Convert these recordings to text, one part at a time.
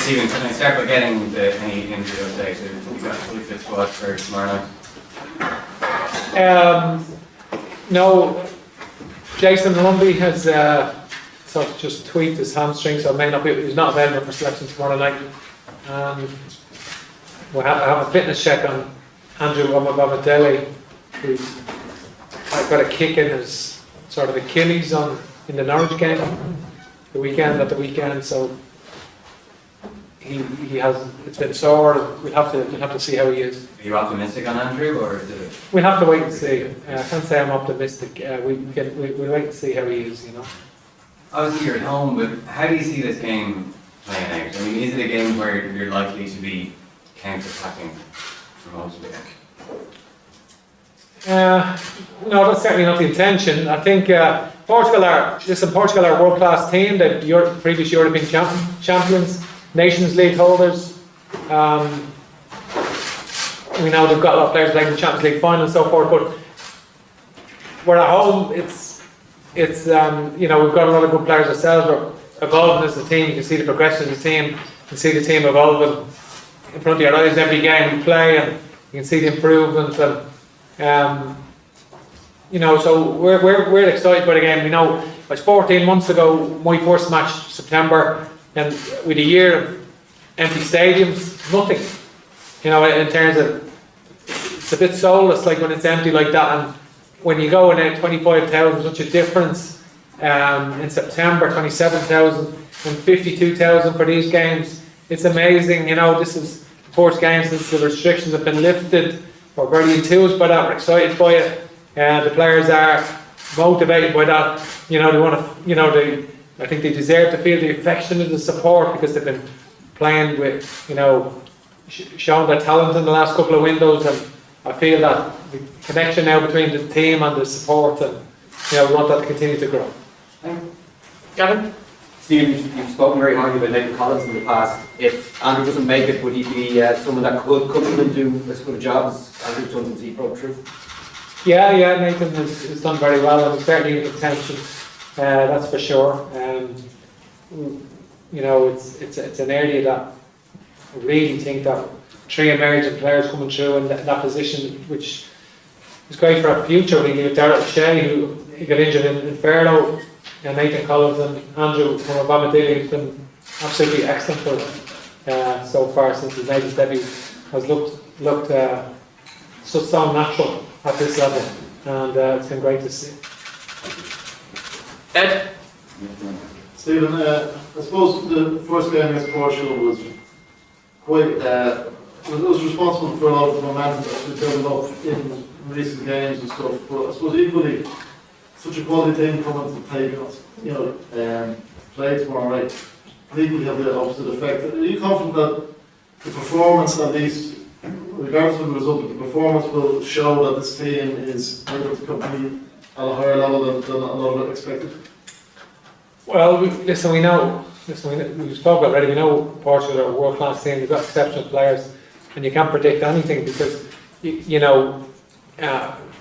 Stephen, can I start by getting any injury updates? Have you got a fully fit squad for tomorrow night? No, Jason Lumby has sort of just tweaked his hamstring, so he's not available for selection tomorrow night. We'll have a fitness check on Andrew Omabamidele, who's got a kick in his sort of Achilles in the Norwich game the weekend, so he has, it's been sore. We'll have to see how he is. Are you optimistic on Andrew, or is it? We'll have to wait and see. I can't say I'm optimistic. We'll wait and see how he is. Obviously you're at home, but how do you see this game playing out? I mean, is it a game where you're likely to be counter-attacking for most of it? No, that's certainly not the intention. I think Portugal are a world-class team. They're the previous European champions, Nations League holders. We know they've got a lot of players playing the Champions League final and so forth, but we're at home. It's we've got a lot of good players ourselves. We're evolving as a team. You can see the progression of the team. You can see the team evolving in front of your eyes every game we play, and you can see the improvement. And so we're excited by the game. We know it was 14 months ago, my first match, September, and with a year of empty stadiums, nothing. In terms of, it's a bit soulless, like when it's empty like that, and when you go in at 25,000, such a difference. In September, 27,000 and 52,000 for these games. It's amazing. This is the first game since the restrictions have been lifted. We're very enthused by that. We're excited by it. The players are motivated by that. They want to. I think they deserve to feel the affection and the support because they've been playing with, showing their talent in the last couple of windows, and I feel that the connection now between the team and the support, and we want that to continue to grow. Gavin? Stephen, you've spoken very highly about Nathan Collins in the past. If Andrew doesn't make it, would he be someone that could come in and do as good a job as Andrew's done since he broke through? Yeah, Nathan has done very well, and certainly in contention, that's for sure. It's an area that I really think that three emerging players coming through in that position, which is great for our future. We have Derek Shea, who got injured in Fairlow, and Nathan Collins and Andrew Omabamidele, who's been absolutely excellent for so far since his made his debut. Has looked so natural at this level, and it's been great to see. Ed? Stephen, I suppose the first game against Portugal was quite, it was responsible for a lot of the momentum that's been building up in recent games and stuff, but I suppose equally, such a quality team coming to take play tomorrow night, equally have the opposite effect. Are you confident that the performance, at least, regardless of the result, but the performance will show that this team is able to compete at a higher level than a lot of expected? Well, we know, we've spoken already, we know Portugal are a world-class team, they've got exceptional players, and you can't predict anything because, we've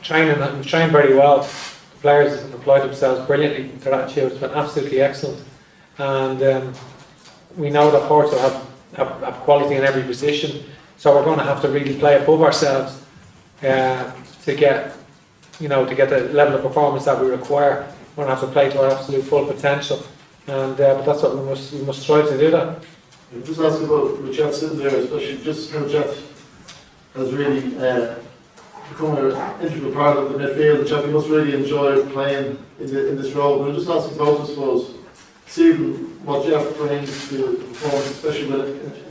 trained very well. The players have applied themselves brilliantly, their attitude has been absolutely excellent, and we know that Portugal have quality in every position, so we're going to have to really play above ourselves to get the level of performance that we require. We're going to have to play to our absolute full potential, and but that's what we must strive to do that. Just ask about with Jeff sitting there, especially just how Jeff has really become an integral part of the midfield. Jeff, you must really enjoy playing in this role. But I'm just asking both, I suppose, seeing what Jeff brings to the performance, especially in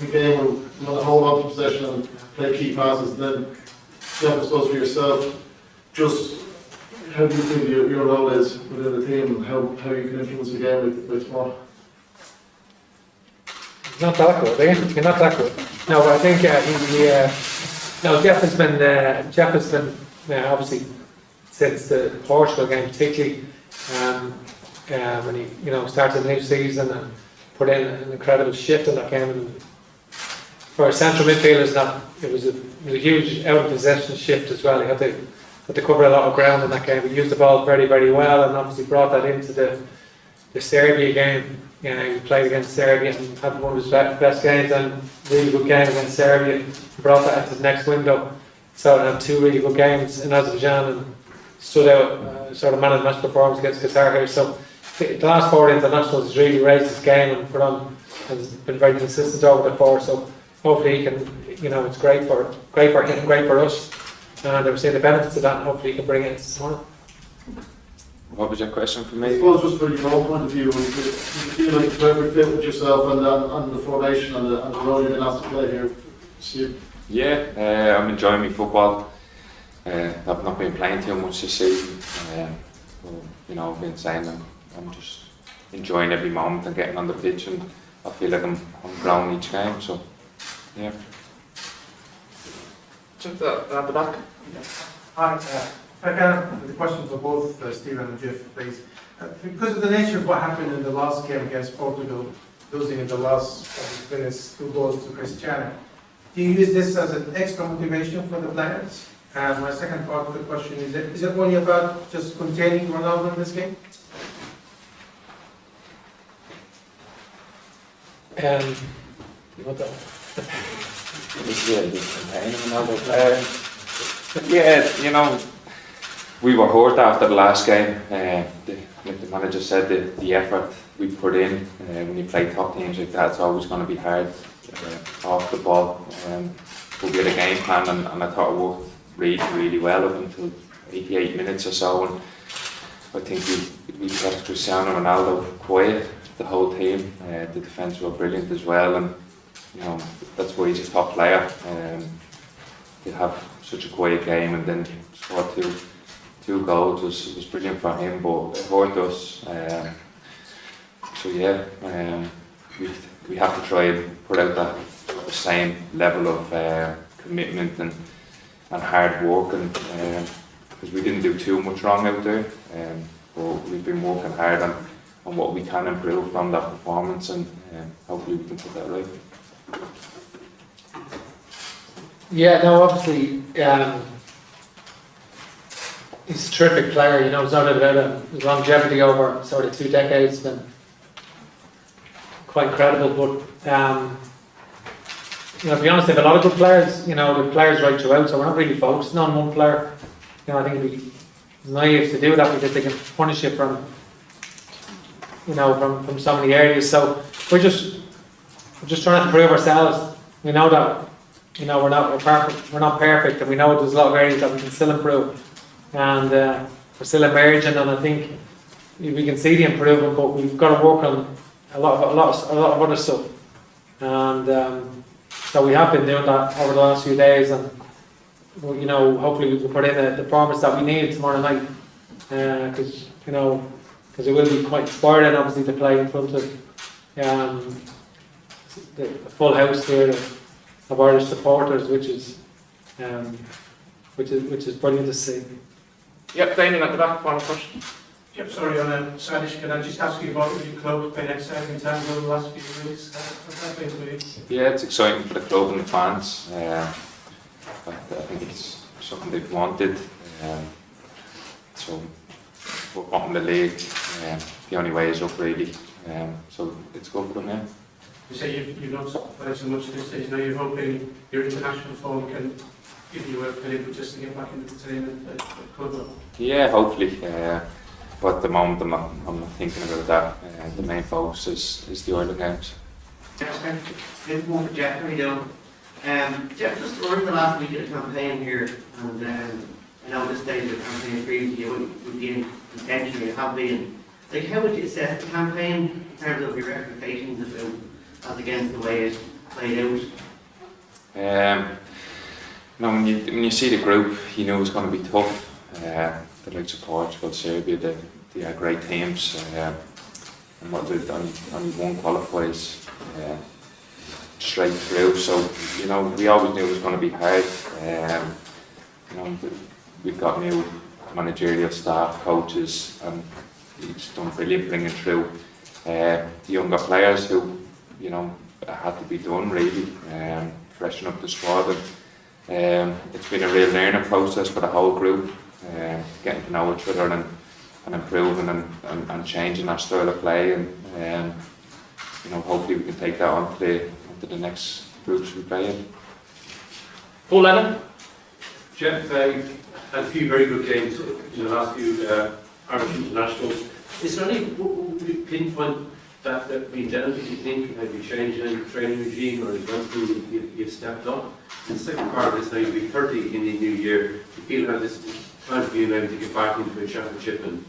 a game where you want to hold on to possession and play key passes. And then, Jeff, I suppose for yourself, just how do you think your role is within the team, and how you can influence the game with tomorrow? Not that good, You're not that good. No, but I think Jeff has been obviously since the Portugal game, particularly when he started the new season and put in an incredible shift in that game. And for central midfielders, it was a huge out of possession shift as well. He had to cover a lot of ground in that game. He used the ball very, very well, and obviously brought that into the Serbia game. You know, he played against Serbia and had one of his best games, and really good game against Serbia. Brought that into the next window. So had 2 really good games in Azerbaijan and stood out, sort of man of the match performance against Qatar here. So the last 4 internationals has really raised his game and has been very consistent over the 4. So hopefully he can, you know, it's great for him, great for us. And we're seeing the benefits of that, and hopefully he can bring it into tomorrow. What was your question for I me? suppose just from your own point of view, you feel like the perfect fit with yourself and the formation and the role you've been asked to play here. See, Yeah, I'm enjoying my football. I've not been playing too much this season. You know, I've been saying I'm just enjoying every moment and getting on the pitch, and I feel like I'm growing each game. So, yeah. Just at the back. Hi, if I can have the question for both Stephen and Jeff, please. Because of the nature of what happened in the last game against Portugal, losing in the last 20 minutes, 2 goals to Cristiano, do you use this as an extra motivation for the players? And my second part of the question is it only about just containing Ronaldo in this game? You want that? Yeah, you know, we were hurt after the last game. Like the manager said, the effort we put in when you play top teams like that, it's always going to be hard off the ball. But we had a game plan, and I thought it worked really well up until 88 minutes or so. And I think we kept Cristiano Ronaldo quiet, the whole team. The defence were brilliant as well, and you know that's why he's a top player. To have such a quiet game and then score two goals was brilliant for him, but it hurt us. So yeah, we have to try and put out the same level of commitment and hard work, and because we didn't do too much wrong out there, but we've been working hard on what we can improve from that performance, and hopefully we can put that right. Yeah, no, obviously, he's a terrific player, you know, there's no doubt about it. His longevity over sort of 2 decades has been quite incredible, but, you know, to be honest, they have a lot of good players, you know, the players right throughout, so we're not really focusing on one player. You know, I think it'd be naive to do that because they can punish you from, you know, from so many areas. So we're just trying to improve ourselves. We know that, you know, we're not perfect, and we know there's a lot of areas that we can still improve, and we're still emerging. And I think we can see the improvement, but we've got to work on a lot of other stuff. And so we have been doing that over the last few days, and you know, hopefully we can put in the performance that we need tomorrow night, because you know, because it will be quite inspiring, obviously, to play in front of the full house here of Irish supporters, which is brilliant to see. Yep, Damien at the back, final question. Yep, sorry, on a side issue, can I just ask you about your club playing exciting times over the last few weeks? What's that been for you? Yeah, it's exciting for the club and the fans. I think it's something they've wanted. So we're up in the league. The only way is up, really. So it's good for them, yeah. You say you've not played so much this stage. Now you're hoping your international form can give you a bit just to get back into the team at club level. Yeah, hopefully. But at the moment, I'm not thinking about that. The main focus is the Ireland games. Maybe one for Jeff, how you doing? Jeff, just we're in the last week of the campaign here, and I know this stage of the campaign previously you would be in contention, you have been. Like, how would you assess the campaign in terms of your expectations of it as against the way it played out? You know, when you see the group, you know it's going to be tough. The likes of Portugal, Serbia, they are great teams. And what they've done, only one qualifies straight through. So, you know, we always knew it was going to be hard. You know, we've got new managerial staff, coaches, and it's done brilliant bringing through the younger players who, you know, had to be done really, freshen up the squad. And it's been a real learning process for the whole group, getting to know each other and improving and changing our style of play, and you know, hopefully we can take that onto the next groups we play in. Paul Lennon? Jeff, had a few very good games in the last few Irish internationals. Is there any, would you pinpoint that being down, do you think? Have you changed any training regime, or is one thing you've stepped up? And the second part of this, now you'll be 30 in the new year. Do you feel that this is time for you maybe to get back into a championship and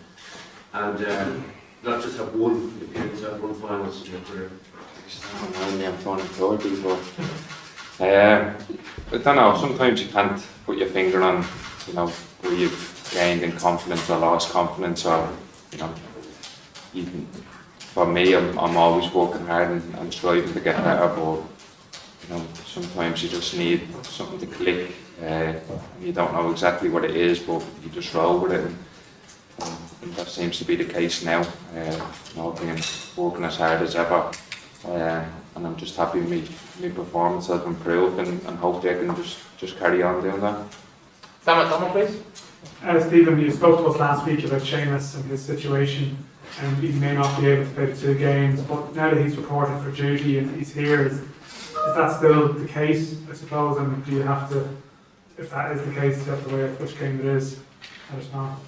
not just have one appearance at one finals in your career? I'm throwing it forward before. I don't know, sometimes you can't put your finger on, you know, where you've gained in confidence or lost confidence, or, you know, even for me, I'm always working hard and striving to get better, but, you know, sometimes you just need something to click. You don't know exactly what it is, but you just roll with it. And that seems to be the case now. You know, I've been working as hard as ever. And I'm just happy my performance has improved, and hopefully I can just carry on doing that. Sam McDonald, please. Stephen, you spoke to us last week about Seamus and his situation, and he may not be able to play the 2 games, but now that he's reported for duty and he's here, is that still the case, I suppose, and do you have to, if that is the case, do you have to weigh up which game it is and it's not?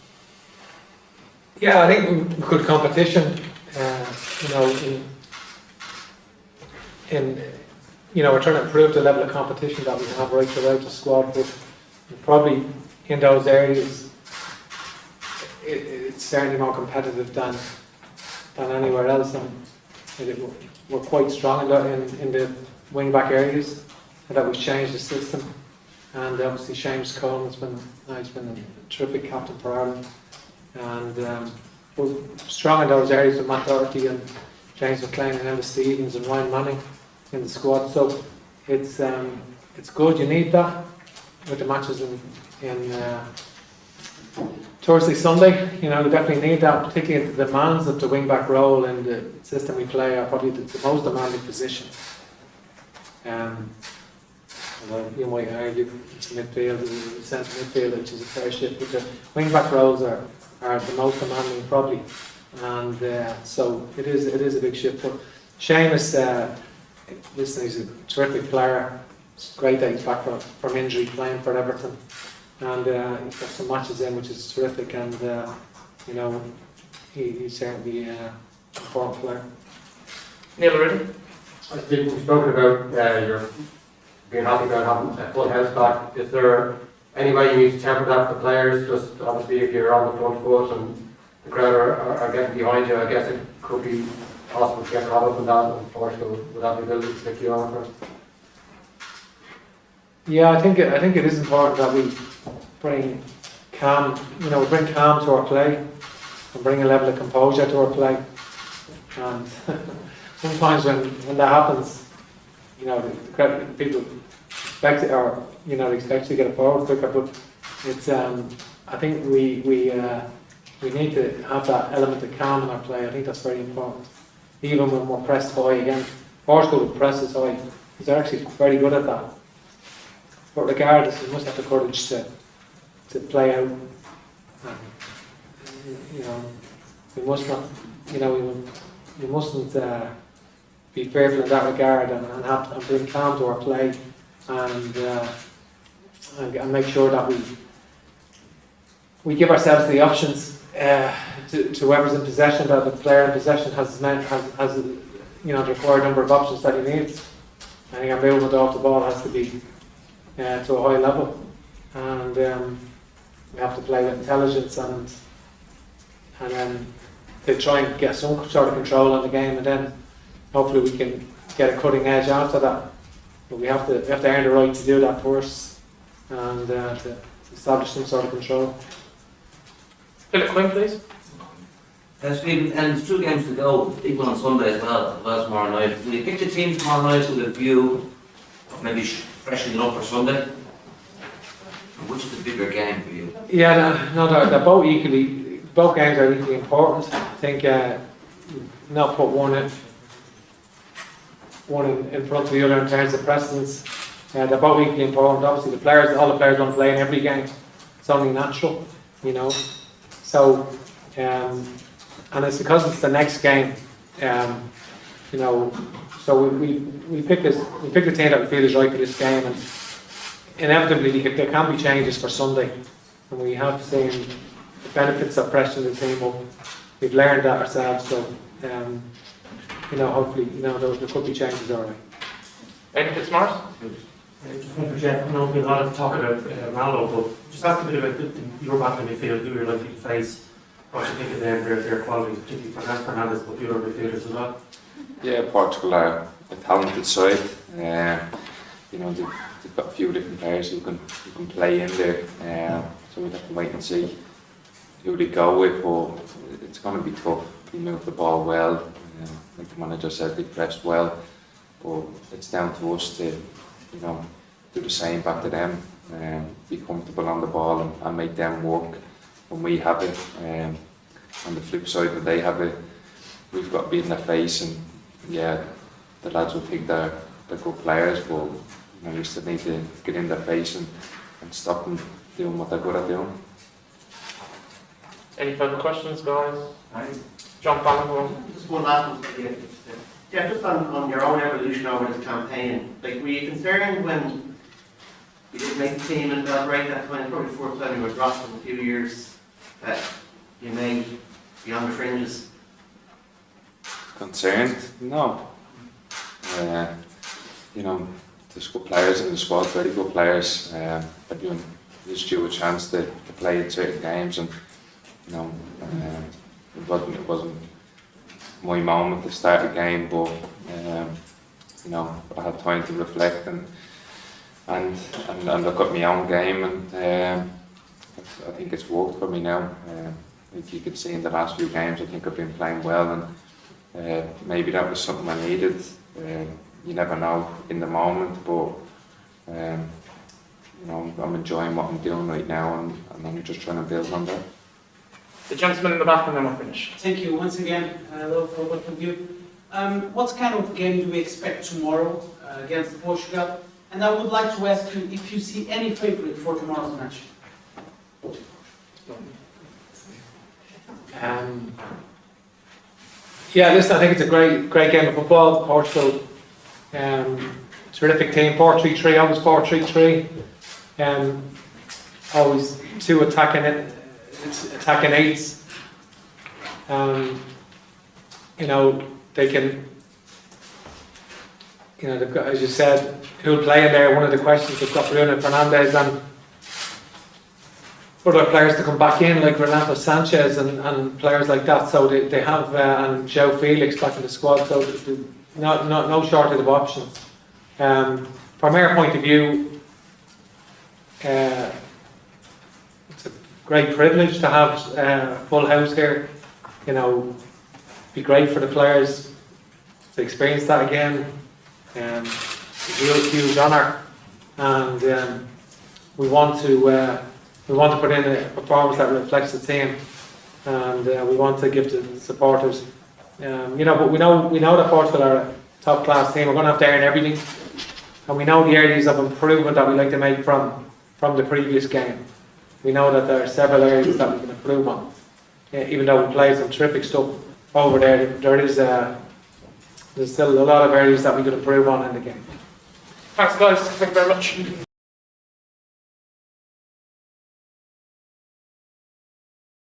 Yeah, I think good competition, you know, in you know, we're trying to improve the level of competition that we have right throughout the squad, but probably in those areas it's certainly more competitive than anywhere else, and we're quite strong in the wing back areas, and that we've changed the system. And obviously Seamus Coleman's been a terrific captain for Ireland, and we're strong in those areas with Matt Doherty and James McLean and Emma Stevens and Ryan Manning in the squad. So it's good. You need that with the matches in Thursday, Sunday. You know, you definitely need that, particularly the demands of the wing back role and the system we play are probably the most demanding position. Well, you might argue it's midfield, the centre midfield, which is a fair shift, but the wing back roles are the most demanding probably, and so it is a big shift. But Seamus, listen, he's a terrific player. It's great that he's back from injury playing for Everton, and he's got some matches in, which is terrific, and you know, he's certainly an important player. Neil already? I think we've spoken about your being happy about having a full house back. Is there any way you need to temper that for the players? Just obviously if you're on the front foot and the crowd are getting behind you, I guess it could be possible to get caught up in that in Portugal. Would that be ability to pick you on first? Yeah, I think it is important that we bring calm, you know, bring calm to our play and bring a level of composure to our play. And sometimes when that happens, you know, the people expect it, or you know, they expect to get it forward quicker. But it's I think we need to have that element of calm in our play. I think that's very important. Even when we're pressed high again, Portugal would press us high. They're actually very good at that. But regardless, we must have the courage to play out. You know, we must not. You know, we mustn't be fearful in that regard, and bring calm to our play, and make sure that we give ourselves the options to whoever's in possession, that the player in possession has you know, the required number of options that he needs. I think our movement off the ball has to be to a high level, and we have to play with intelligence and to try and get some sort of control on the game, and then hopefully we can get a cutting edge after that. But we have to earn the right to do that first, and to establish some sort of control. Philip Quinn, please. Stephen, and there's 2 games to go, big one on Sunday as well tomorrow night. Will you pick your team tomorrow night with a view of maybe freshening up for Sunday? And which is the bigger game for you? Yeah, no, they're both games are equally important. I think not put one in front of the other in terms of precedence. They're both equally important. Obviously, all the players want to play in every game. It's only natural, you know. So And it's because it's the next game, you know, so we pick the team that we feel is right for this game, and inevitably there can be changes for Sunday, and we have seen the benefits of freshening the team up. We've learned that ourselves, so you know, hopefully, you know, there could be changes, all right. Anything smart? Just one for Jeff. I know there's been a lot of talk about Ronaldo, but just ask a bit about your back in the midfield, who you're likely to face, what you think of their qualities, particularly for Fernandes, but the other midfielders as well. Yeah, Portugal are a talented side. You know, they've got a few different players who can play in there. So we'd have to wait and see who they go with, but it's going to be tough. They move the ball well. Like the manager said, they pressed well. But it's down to us to, you know, do the same back to them. Be comfortable on the ball and make them work when we have it. On the flip side, when they have it, we've got to be in their face, and yeah, the lads will think they're good players, but you know, we still need to get in their face and stop them doing what they're good at doing. Any further questions, guys? Jump on. Just one last one for you. Jeff, just on your own evolution over this campaign, like, were you concerned when you didn't make the team and got right that time, probably the fourth time you were dropped in a few years, that you may be on the fringes? Concerned? No. You know, there's good players in the squad, very good players. Everyone is due a chance to play in certain games, and you know, it wasn't my moment to start the game, but you know, I had time to reflect and look at my own game, and I think it's worked for me now. Like you could see in the last few games, I think I've been playing well, and maybe that was something I needed. You never know in the moment, but you know, I'm enjoying what I'm doing right now, and I'm just trying to build on that. The gentleman in the back, and then we'll finish. Thank you once again. Hello for both of you. What kind of game do we expect tomorrow against Portugal? And I would like to ask you if you see any favourite for tomorrow's match. Yeah, listen, I think it's a great game of football. Portugal, terrific team. 4-3-3, always 4-3-3. Always two attacking eights. You know, they can. You know, they've got, as you said, who'll play in there. One of the questions, they've got Bruno Fernandes and other players to come back in, like Renato Sanchez and players like that. So they have and João Felix back in the squad. So no shortage of options. From our point of view, it's a great privilege to have a full house here. You know, be great for the players to experience that again. Huge honour, and we want to put in a performance that reflects the team, and we want to give the supporters. You know, but we know that Portugal are a top class team. We're going to have to earn everything, and we know the areas of improvement that we like to make from the previous game. We know that there are several areas that we can improve on. Even though we played some terrific stuff over there, there's still a lot of areas that we could improve on in the game. Thanks, guys. Thank you very much.